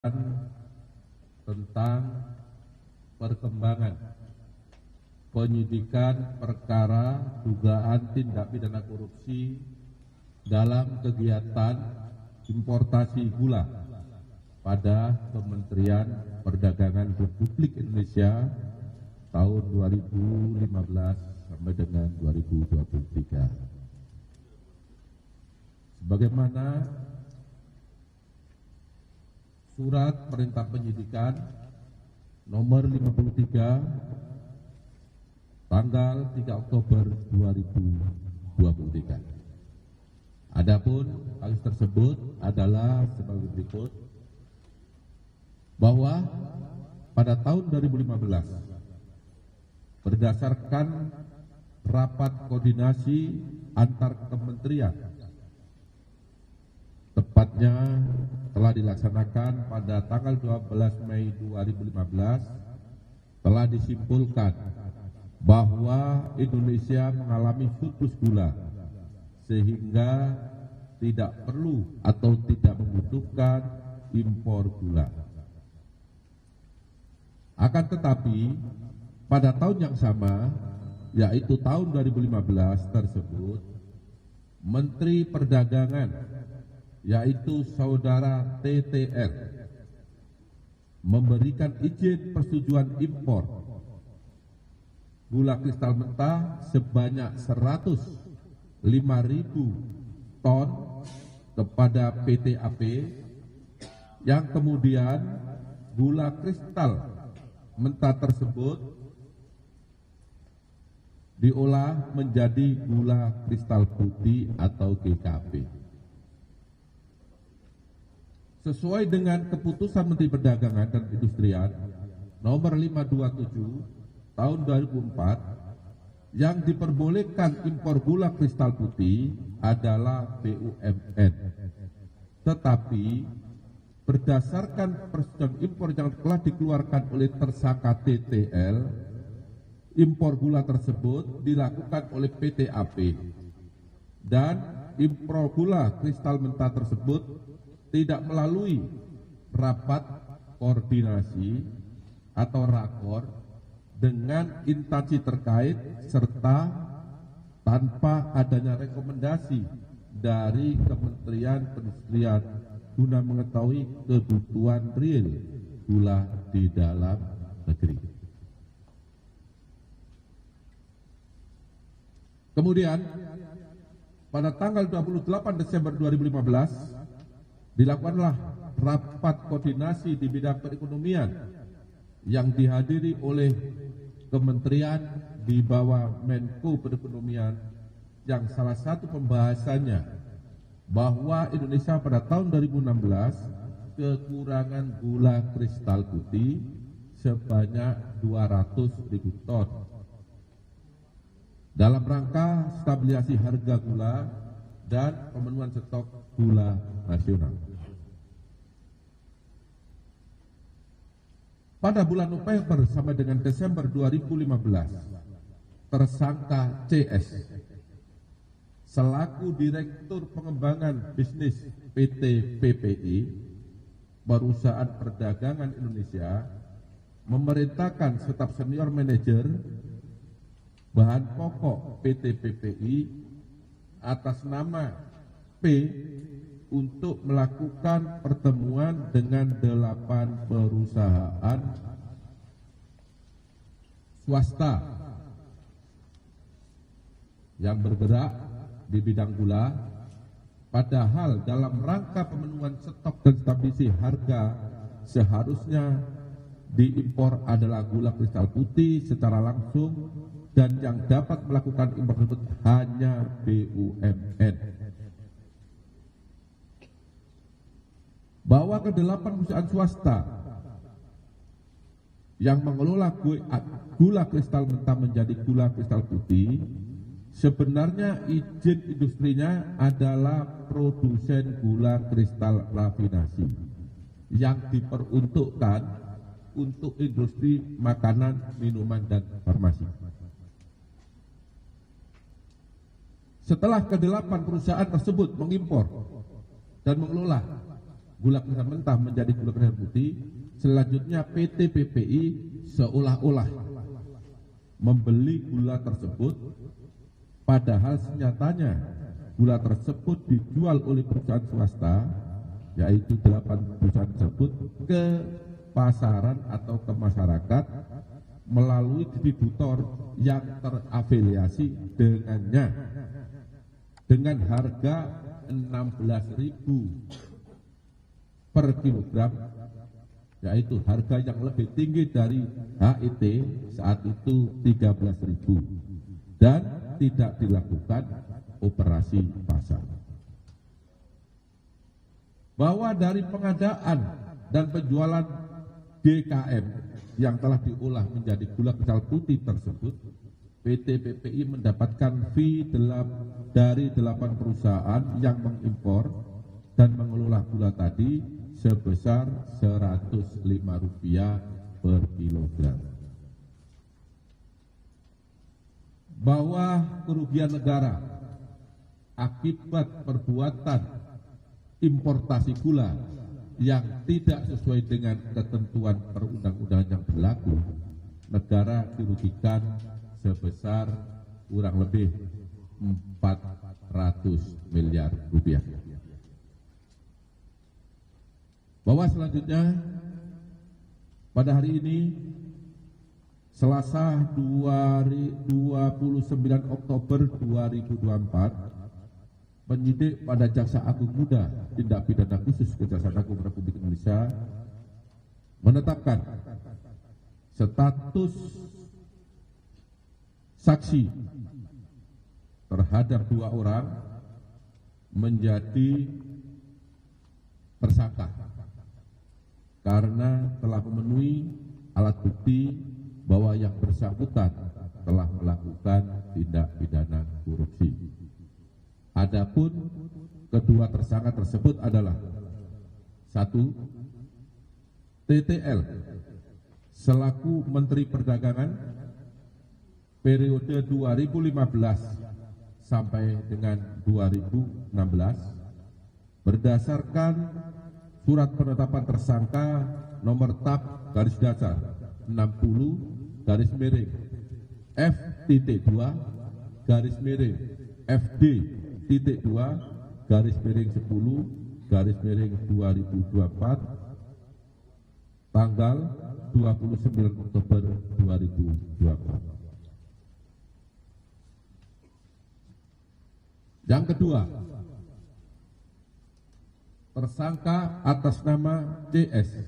tentang perkembangan penyidikan perkara dugaan tindak pidana korupsi dalam kegiatan importasi gula pada Kementerian Perdagangan Republik Indonesia tahun 2015 sampai dengan 2023. Sebagaimana Surat Perintah Penyidikan nomor 53 tanggal 3 Oktober 2023. Adapun kasus tersebut adalah sebagai berikut, bahwa pada tahun 2015 berdasarkan rapat koordinasi antar kementerian, tepatnya telah dilaksanakan pada tanggal 12 Mei 2015, telah disimpulkan bahwa Indonesia mengalami surplus gula sehingga tidak perlu atau tidak membutuhkan impor gula. Akan tetapi pada tahun yang sama, yaitu tahun 2015 tersebut, Menteri Perdagangan, yaitu saudara TTR, memberikan izin persetujuan impor gula kristal mentah sebanyak 105.000 ton kepada PT AP, yang kemudian gula kristal mentah tersebut diolah menjadi gula kristal putih atau GKP. Sesuai dengan keputusan Menteri Perdagangan dan Perindustrian nomor 527 tahun 2004, yang diperbolehkan impor gula kristal putih adalah BUMN. Tetapi berdasarkan persetujuan impor yang telah dikeluarkan oleh tersangka TTL, impor gula tersebut dilakukan oleh PT AP, dan impor gula kristal mentah tersebut tidak melalui rapat koordinasi atau rakor dengan instansi terkait serta tanpa adanya rekomendasi dari Kementerian Perindustrian guna mengetahui kebutuhan real gula di dalam negeri. Kemudian pada tanggal 28 Desember 2015 dilakukanlah rapat koordinasi di bidang perekonomian yang dihadiri oleh kementerian di bawah Menko Perekonomian, yang salah satu pembahasannya bahwa Indonesia pada tahun 2016 kekurangan gula kristal putih sebanyak 200.000 ton dalam rangka stabilisasi harga gula dan pemenuhan stok gula nasional. Pada bulan November sampai dengan Desember 2015, tersangka CS selaku Direktur Pengembangan Bisnis PT PPI, Perusahaan Perdagangan Indonesia, memerintahkan staf senior manajer bahan pokok PT PPI atas nama P untuk melakukan pertemuan dengan 8 perusahaan swasta yang bergerak di bidang gula, padahal dalam rangka pemenuhan stok dan stabilisasi harga seharusnya diimpor adalah gula kristal putih secara langsung, dan yang dapat melakukan impor tersebut hanya BUMN. Bahwa ke-8 perusahaan swasta yang mengelola gula kristal mentah menjadi gula kristal putih, sebenarnya izin industrinya adalah produsen gula kristal rafinasi yang diperuntukkan untuk industri makanan, minuman, dan farmasi. Setelah ke-8 perusahaan tersebut mengimpor dan mengelola gula kristal mentah menjadi gula kristal putih. Selanjutnya PT PPI seolah-olah membeli gula tersebut, padahal senyatanya gula tersebut dijual oleh perusahaan swasta, yaitu 8 perusahaan tersebut, ke pasaran atau ke masyarakat melalui distributor yang terafiliasi dengannya dengan harga 16.000 per kilogram, yaitu harga yang lebih tinggi dari HIT saat itu 13.000, dan tidak dilakukan operasi pasar. Bahwa dari pengadaan dan penjualan GKM yang telah diolah menjadi gula kristal putih tersebut, PT PPI mendapatkan fee dari 8 perusahaan yang mengimpor dan mengelola gula tadi sebesar Rp105 per kilogram. Bahwa kerugian negara akibat perbuatan importasi gula yang tidak sesuai dengan ketentuan perundang-undangan yang berlaku, negara dirugikan sebesar kurang lebih 400 miliar rupiah. Bahwa selanjutnya pada hari ini Selasa 29 Oktober 2024, penyidik pada Jaksa Agung Muda Tindak Pidana Khusus Kejaksaan Agung Republik Indonesia menetapkan status saksi terhadap 2 orang menjadi tersangka karena telah memenuhi alat bukti bahwa yang bersangkutan telah melakukan tindak pidana korupsi. Adapun kedua tersangka tersebut adalah 1. TTL selaku Menteri Perdagangan periode 2015 sampai dengan 2016 berdasarkan surat penetapan tersangka nomor TAP garis datar 60 garis miring F.2 garis miring FD.2 garis miring 10 garis miring 2024 tanggal 29 Oktober 2024. Yang kedua, tersangka atas nama CS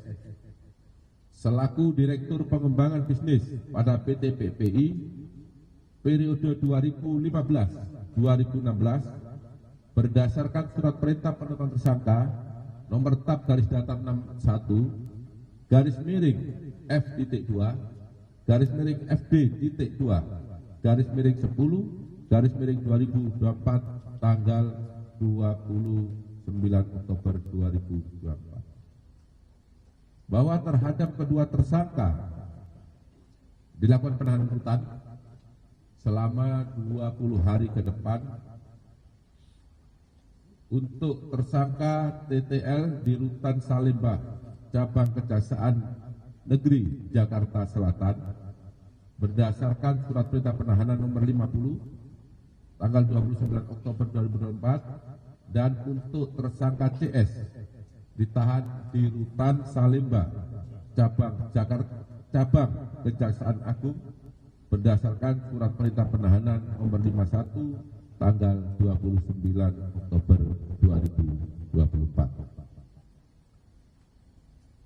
selaku Direktur Pengembangan Bisnis pada PT PPI periode 2015-2016 berdasarkan surat perintah penetapan tersangka nomor TAP garis datar 61 garis miring F.2 garis miring FD.2 garis miring 10 garis miring 2024 tanggal 29 Oktober 2024. Bahwa terhadap kedua tersangka dilakukan penahanan rutan selama 20 hari ke depan. Untuk tersangka TTL di Rutan Salemba, Cabang Kejaksaan Negeri Jakarta Selatan, berdasarkan surat perintah penahanan nomor 50 tanggal 29 Oktober 2024, dan untuk tersangka CS ditahan di Rutan Salemba, Cabang Kejaksaan Agung berdasarkan surat perintah penahanan nomor 51 tanggal 29 Oktober 2024.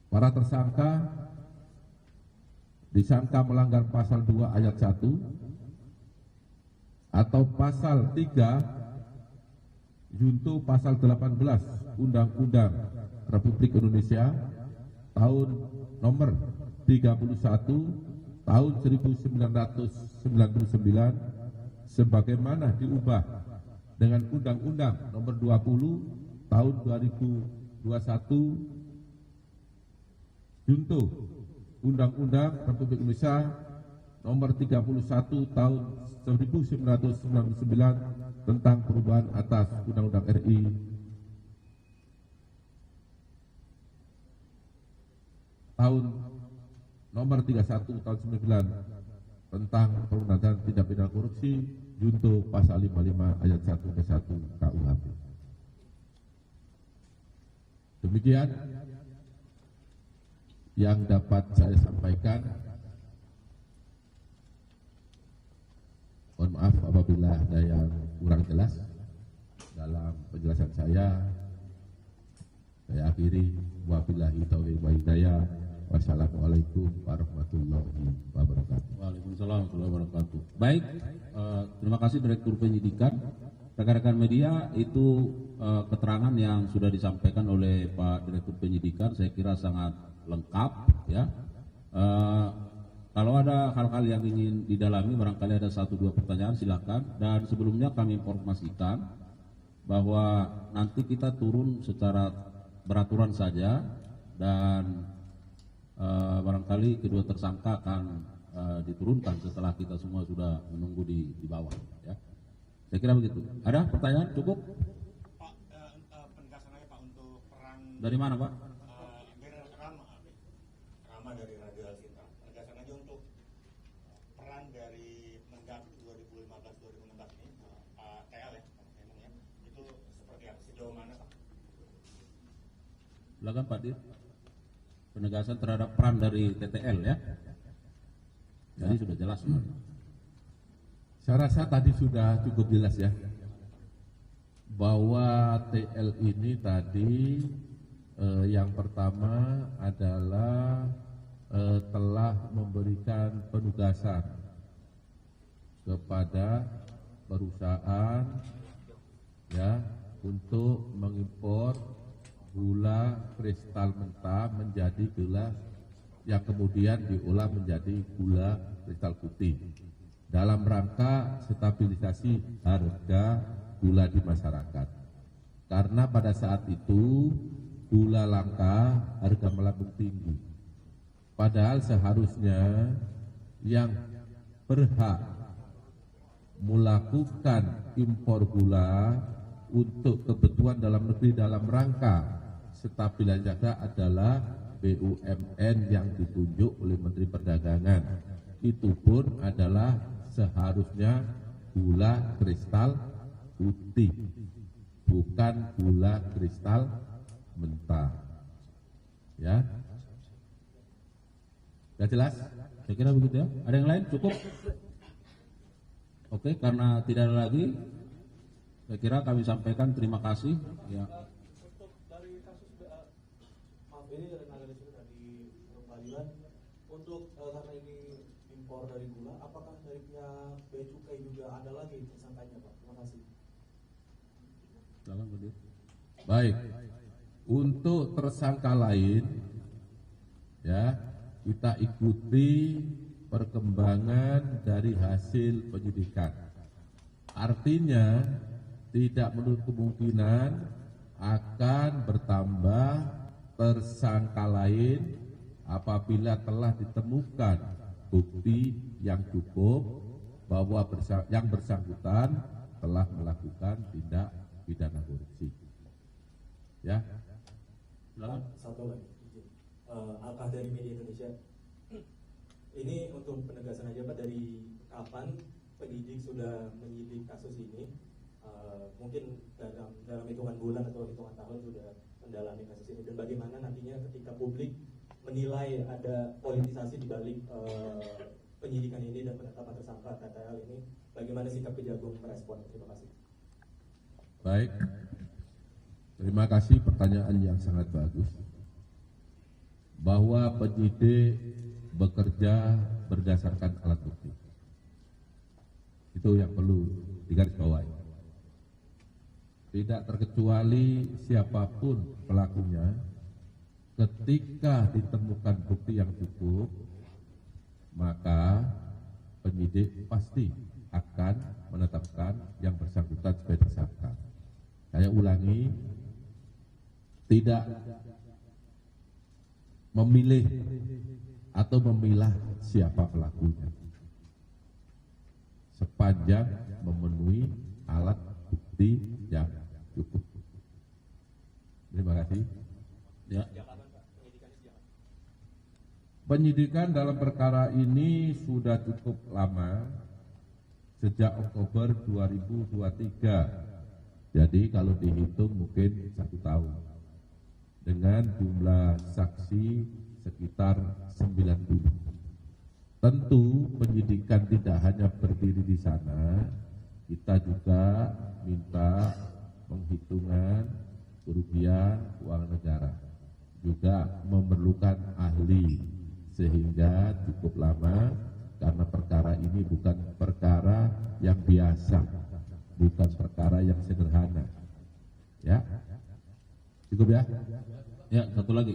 Para tersangka disangka melanggar pasal 2 ayat 1 atau pasal 3 junto pasal 18 Undang-Undang Republik Indonesia tahun nomor 31 tahun 1999 sebagaimana diubah dengan Undang-Undang nomor 20 tahun 2021 junto Undang-Undang Republik Indonesia nomor 31 tahun 1999 tentang perubahan atas Undang-Undang RI tahun nomor 31 tahun 99 tentang pemberantasan tindak pidana korupsi junto pasal 55 ayat 1 ke 1 KUHP. Demikian yang dapat saya sampaikan. Mohon maaf apabila ada yang kurang jelas dalam penjelasan saya. Saya akhiri, wabillahi taufiq wa hidayah. Wassalamualaikum warahmatullahi wabarakatuh. Waalaikumsalam warahmatullahi wabarakatuh. Baik, terima kasih Direktur Penyidikan. Rekan-rekan media, itu keterangan yang sudah disampaikan oleh Pak Direktur Penyidikan, saya kira sangat lengkap ya. Kalau ada hal-hal yang ingin didalami, barangkali ada 1-2 pertanyaan, silakan. Dan sebelumnya kami informasikan bahwa nanti kita turun secara beraturan saja, dan barangkali kedua tersangka akan diturunkan setelah kita semua sudah menunggu di bawah. Ya. Saya kira begitu. Ada pertanyaan? Cukup? Pak, penegasan lagi Pak untuk peran Dari mana Pak? Rama dari Radio Alsinta. Penegasan aja untuk peran dari Mendak 2015-2016 ini, Pak TL ya, memangnya itu seperti apa, sejauh mana Pak? Silakan Pak Dir. Penegasan terhadap peran dari TTL ya. Jadi sudah jelas sebenarnya. Saya rasa tadi sudah cukup jelas ya, bahwa TL ini tadi yang pertama adalah telah memberikan penugasan kepada perusahaan ya untuk mengimpor gula kristal mentah menjadi gula yang kemudian diolah menjadi gula kristal putih dalam rangka stabilisasi harga gula di masyarakat. Karena pada saat itu gula langka, harga melambung tinggi. Padahal seharusnya yang berhak melakukan impor gula untuk kebutuhan dalam negeri dalam rangka stabilisasi harga adalah BUMN yang ditunjuk oleh Menteri Perdagangan. Itu pun adalah seharusnya gula kristal putih, bukan gula kristal mentah. Ya, sudah jelas? Saya kira begitu ya. Ada yang lain? Cukup? Oke, karena tidak ada lagi, saya kira kami sampaikan terima kasih. Ya. Untuk dari kasus maaf ini dari analisa dari pengadilan, untuk karena ini impor dari gula, apakah dari pihak Bea Cukai juga ada lagi tersangkanya Pak? Terima kasih. Silakan Pak Dir. Baik. Untuk tersangka lain, ya kita ikuti perkembangan dari hasil penyidikan. Artinya tidak menutup kemungkinan akan bertambah tersangka lain apabila telah ditemukan bukti yang cukup bahwa yang bersangkutan telah melakukan tindak pidana korupsi. Ya. Satu lagi, izin. Alkah dari Media Indonesia. Ini untuk penegasan aja Pak, dari kapan penyidik sudah menyidik kasus ini? Mungkin dalam hitungan bulan atau hitungan tahun sudah mendalami kasus ini, dan bagaimana nantinya ketika publik menilai ada politisasi di balik penyidikan ini dan penetapan tersangka TTL ini, bagaimana sikap Kejagung merespon? Terima kasih. Baik. Terima kasih, pertanyaan yang sangat bagus. Bahwa penyidik bekerja berdasarkan alat bukti. Itu yang perlu digarisbawahi. Tidak terkecuali siapapun pelakunya, ketika ditemukan bukti yang cukup, maka penyidik pasti akan menetapkan yang bersangkutan sebagai tersangka. Saya ulangi, tidak memilih atau memilah siapa pelakunya, sepanjang memenuhi alat bukti yang cukup. Terima kasih. Ya. Penyidikan dalam perkara ini sudah cukup lama, sejak Oktober 2023. Jadi kalau dihitung mungkin 1 tahun. Dengan jumlah saksi sekitar 90. Tentu penyidikan tidak hanya berdiri di sana, kita juga minta penghitungan kerugian keuangan negara. Juga memerlukan ahli, sehingga cukup lama karena perkara ini bukan perkara yang biasa, bukan perkara yang sederhana. Ya, cukup ya? Ya, satu lagi.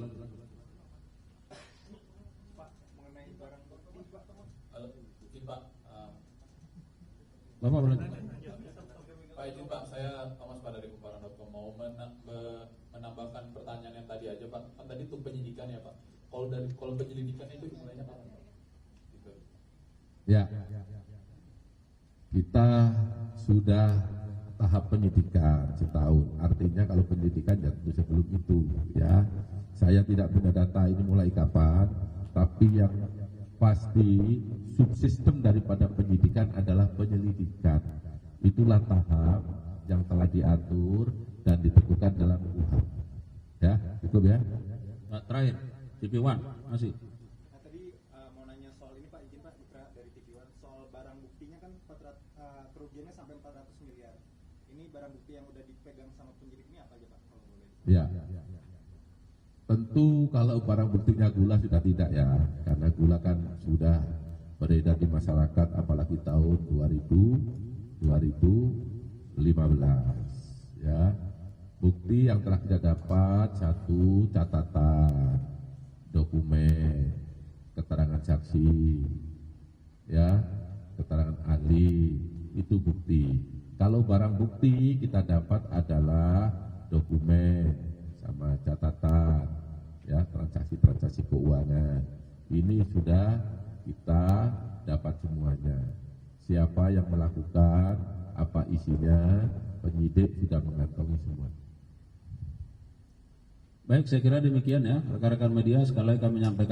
Bapak boleh. Pak izin Pak, saya Thomas Pak dari Kumparan.com mau menambahkan pertanyaan yang tadi aja Pak. Kan tadi itu penyidikan ya Pak. Kalau penyelidikan itu dimulainya kapan Pak? Gitu. Ya, kita sudah tahap penyidikan setahun. Artinya kalau penyidikan ya tentu sebelum itu ya. Saya tidak punya data ini mulai kapan, tapi yang pasti subsistem daripada penyidikan adalah penyelidikan. Itulah tahap yang telah diatur dan ditentukan dalam KUHP. Ya, cukup ya. Terakhir, TV1 masih. Nah tadi mau nanya soal ini Pak, izin Pak, Putra dari TV1, soal barang buktinya kan kerugiannya sampai 400 miliar. Ini barang bukti yang udah dipegang sama penyidik ini apa aja Pak, kalau boleh? Ya. Tentu kalau barang buktinya gula sudah tidak ya, karena gula kan sudah beredar di masyarakat apalagi tahun 2015 ya. Bukti yang telah kita dapat, 1 catatan, dokumen, keterangan saksi, ya, keterangan ahli, itu bukti. Kalau barang bukti kita dapat adalah dokumen sama catatan, ya, transaksi keuangan. Ini sudah kita dapat semuanya. Siapa yang melakukan, apa isinya, penyidik sudah mengantongi semua. Baik, saya kira demikian ya, rekan-rekan media. Sekali lagi kami menyampaikan